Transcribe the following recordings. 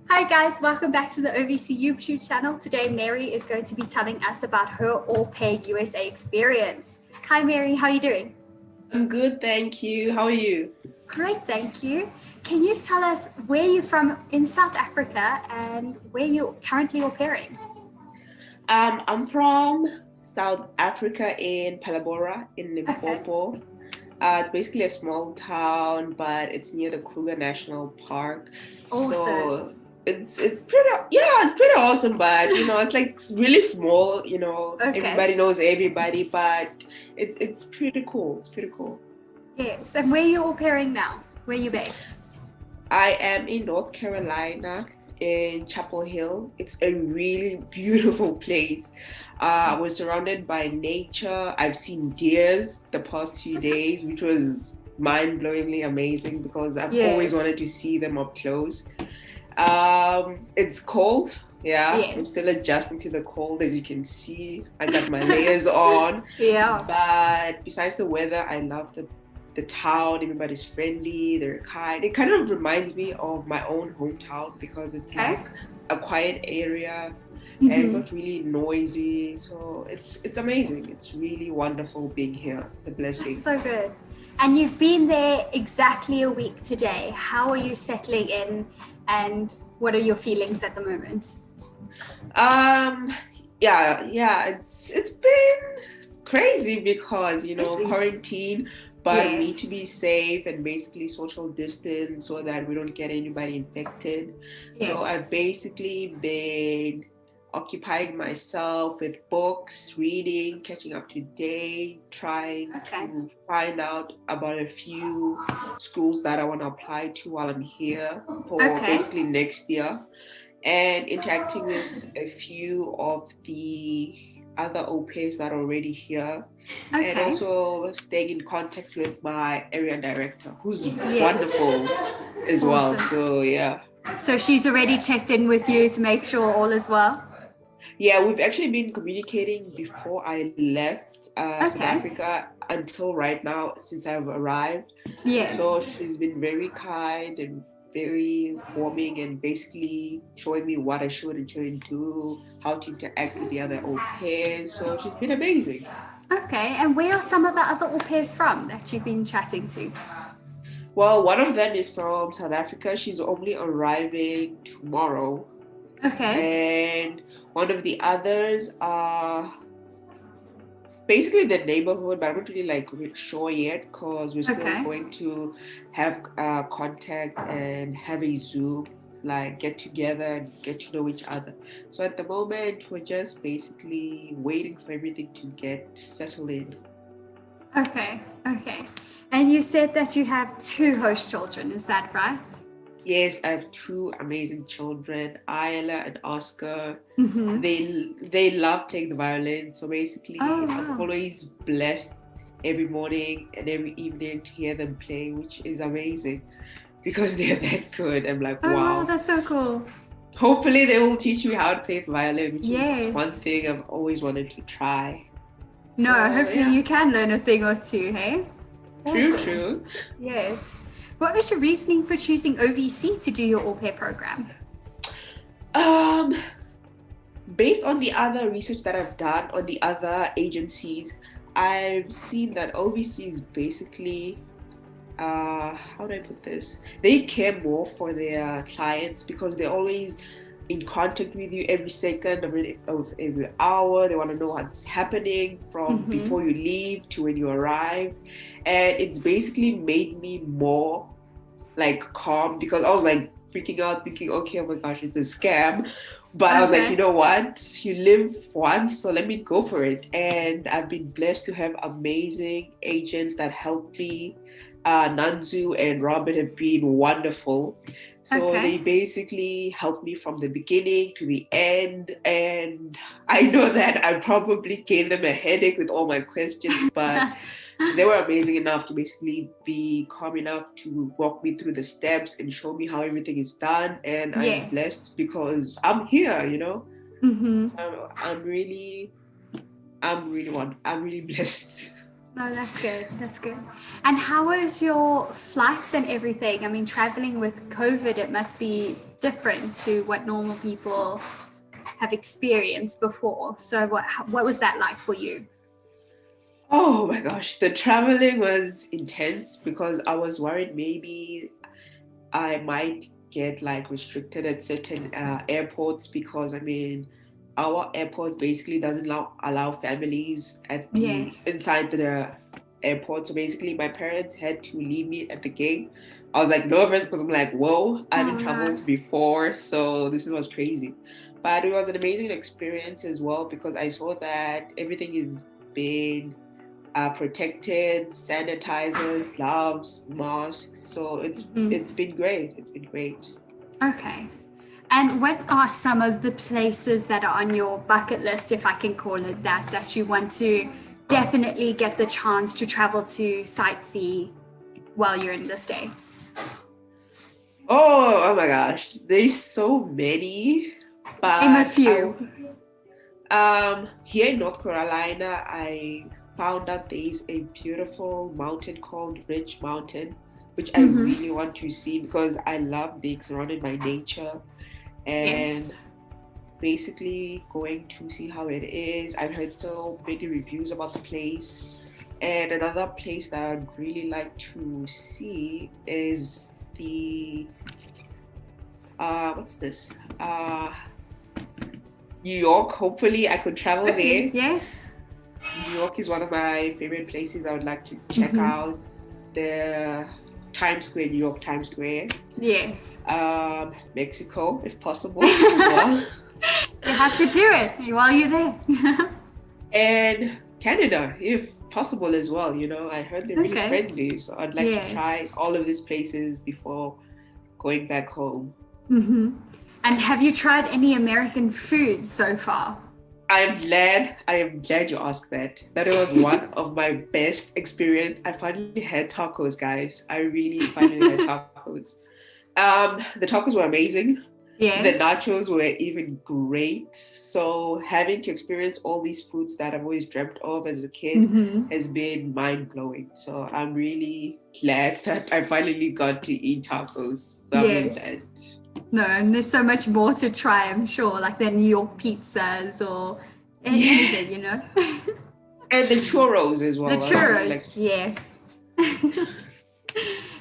Hi guys, welcome back to the OVC YouTube channel. Today Mary is going to be telling us about her au pair USA experience. Hi Mary, how are you doing? I'm good, thank you. How are you? Great, thank you. Can you tell us where you're from in South Africa and where you're currently au pairing? I'm from South Africa in Palabora in Okay, Limpopo. It's basically a small town, but it's near the Kruger National Park. awesome. So it's pretty it's pretty awesome, but it's like really small, Okay, everybody knows everybody, but it's pretty cool. It's pretty cool. yes. And where are you au pairing now? Where are you based? I am in North Carolina in Chapel Hill. It's a really beautiful place. I Awesome. was surrounded by nature. I've seen deers the past few days, which was mind-blowingly amazing because I've always Yes, wanted to see them up close. It's cold. Yeah, I'm yes. still adjusting to the cold, as you can see. I got my layers on, Yeah, but besides the weather, I love the town. Everybody's friendly, they're kind. It kind of reminds me of my own hometown because it's okay. like a quiet area and Mm-hmm. not really noisy. So it's amazing. It's really wonderful being here. The That's blessing. so good. And you've been there exactly a week today. How are you settling in and what are your feelings at the moment? Um, yeah, it's been crazy because Crazy. quarantine, but we need to Yes. be safe and basically social distance so that we don't get anybody infected. So Yes. I've basically been occupying myself with books, reading, catching up to date, trying Okay. to find out about a few schools that I want to apply to while I'm here for Okay. basically next year and interacting with a few of the other au pairs that are already here, and Okay. also staying in contact with my area director, who's Yes. wonderful as well. Awesome. So So she's already checked in with you to make sure all is well? we've actually been communicating before I left South Okay. Africa until right now since I've arrived. Yes. So she's been very kind and very warming and basically showing me what I should and shouldn't do, how to interact with the other au pairs. So she's been amazing. Okay. And where are some of the other au pairs from that you've been chatting to? Well, one of them is from South Africa. She's only arriving tomorrow. Okay. And one of the others are basically the neighborhood, but I'm not really like sure yet because we're still Okay. going to have contact and have a Zoom, like get together and get to know each other. So at the moment, we're just basically waiting for everything to get settled in. Okay. Okay. And you said that you have two host children, is that right? Yes, I have two amazing children, Ayla and Oscar. Mm-hmm. They love playing the violin. So Oh, basically, I'm wow. always blessed every morning and every evening to hear them play, which is amazing because they're that good. I'm like, Oh, wow, wow. that's so cool. Hopefully, they will teach me how to play the violin, which is one Yes. thing I've always wanted to try. No, So hopefully yeah, you can learn a thing or two, hey? true, Awesome. true. Yes. What was your reasoning for choosing OVC to do your au pair program? Um, Based on the other research that I've done on the other agencies, I've seen that OVC is basically how do I put this? They care more for their clients because they're always in contact with you every second of every hour. They want to know what's happening from Mm-hmm. before you leave to when you arrive. And it's basically made me more like calm because I was like freaking out, thinking, okay, oh my gosh, it's a scam. But I was like, you Okay. know what? You live once, so let me go for it. And I've been blessed to have amazing agents that help me. Nanzu and Robert have been wonderful. So they Okay. basically helped me from the beginning to the end. And I know that I probably gave them a headache with all my questions, but they were amazing enough to basically be calm enough to walk me through the steps and show me how everything is done. And I'm Yes. blessed because I'm here. Mm-hmm. So I'm really blessed. No, that's good. That's good. And how was your flights and everything? I mean, traveling with COVID, it must be different to what normal people have experienced before. So what was that like for you? Oh my gosh, the traveling was intense because I was worried maybe I might get like restricted at certain airports because I mean our airports basically doesn't allow families at the Yes. inside the airport. So basically my parents had to leave me at the gate. I was like nervous because I'm like, whoa, I haven't No. traveled before, so this was crazy. But it was an amazing experience as well because I saw that everything is being protected, sanitizers, gloves, masks. So it's been great. It's been great. Okay. And what are some of the places that are on your bucket list, if I can call it that, that you want to definitely get the chance to travel to sightsee while you're in the States? Oh my gosh, there's so many, Name a but few. here in North Carolina, I found out there is a beautiful mountain called Ridge Mountain, which I really want to see because I love being surrounded by nature and Yes. basically going to see how it is. I've heard so many reviews about the place. And another place that I'd really like to see is the what's this? New York. Hopefully I could travel Okay. there. Yes. New York is one of my favorite places I would like to check out. The Times Square, New York Times Square. Yes. Mexico, if possible, as well. You have to do it while you're there. And Canada, if possible as well. You know, I heard they're really Okay. friendly, so I'd like to Yes. try all of these places before going back home. And have you tried any American foods so far? I am glad you asked that. That was one of my best experience. I finally had tacos, guys. I really finally had tacos. The tacos were amazing. The Yes. nachos were even great. So having to experience all these foods that I've always dreamt of as a kid has been mind blowing. So I'm really glad that I finally got to eat tacos. So I'm really Yes. glad. No, and there's so much more to try, I'm sure, like the New York pizzas or anything, you know. Yes. And the churros as The well. I would really churros, like. yes.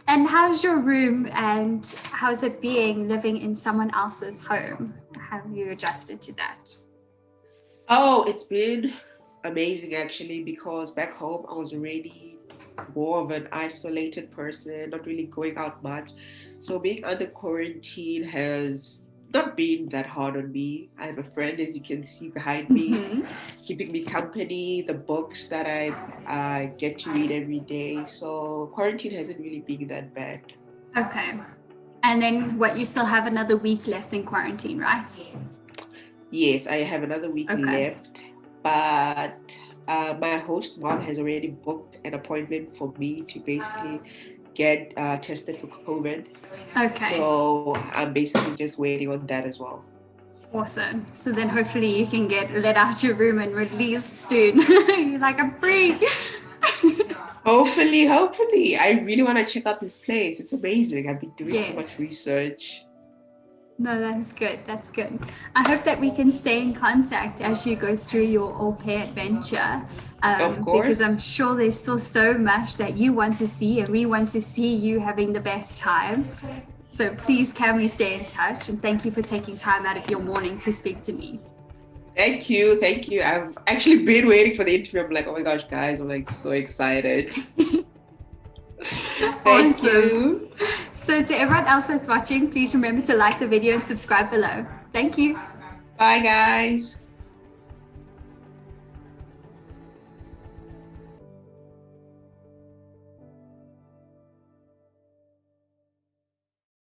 And how's your room and how's it being living in someone else's home? Have you adjusted to that? Oh, it's been amazing actually because back home I was already more of an isolated person, not really going out much. So being under quarantine has not been that hard on me. I have a friend, as you can see behind me, keeping me company, the books that I get to read every day. So quarantine hasn't really been that bad. Okay. And then what, you still have another week left in quarantine, right? Yes, I have another week Okay. left, but my host mom has already booked an appointment for me to basically get tested for COVID. Okay. So I'm basically just waiting on that as well. Awesome. So then hopefully you can get let out your room and released soon. You're like, I'm free. Hopefully, hopefully. I really want to check out this place. It's amazing. I've been doing so much Yes. research. No, that's good. That's good. I hope that we can stay in contact as you go through your au pair adventure, Of because I'm course. sure there's still so much that you want to see, and we want to see you having the best time. So please, can we stay in touch? And thank you for taking time out of your morning to speak to me. Thank you. Thank you. I've actually been waiting for the interview. I'm like, oh my gosh, guys, I'm like so excited. Thank Awesome. you. So to everyone else that's watching, please remember to like the video and subscribe below. Thank you. Bye, guys.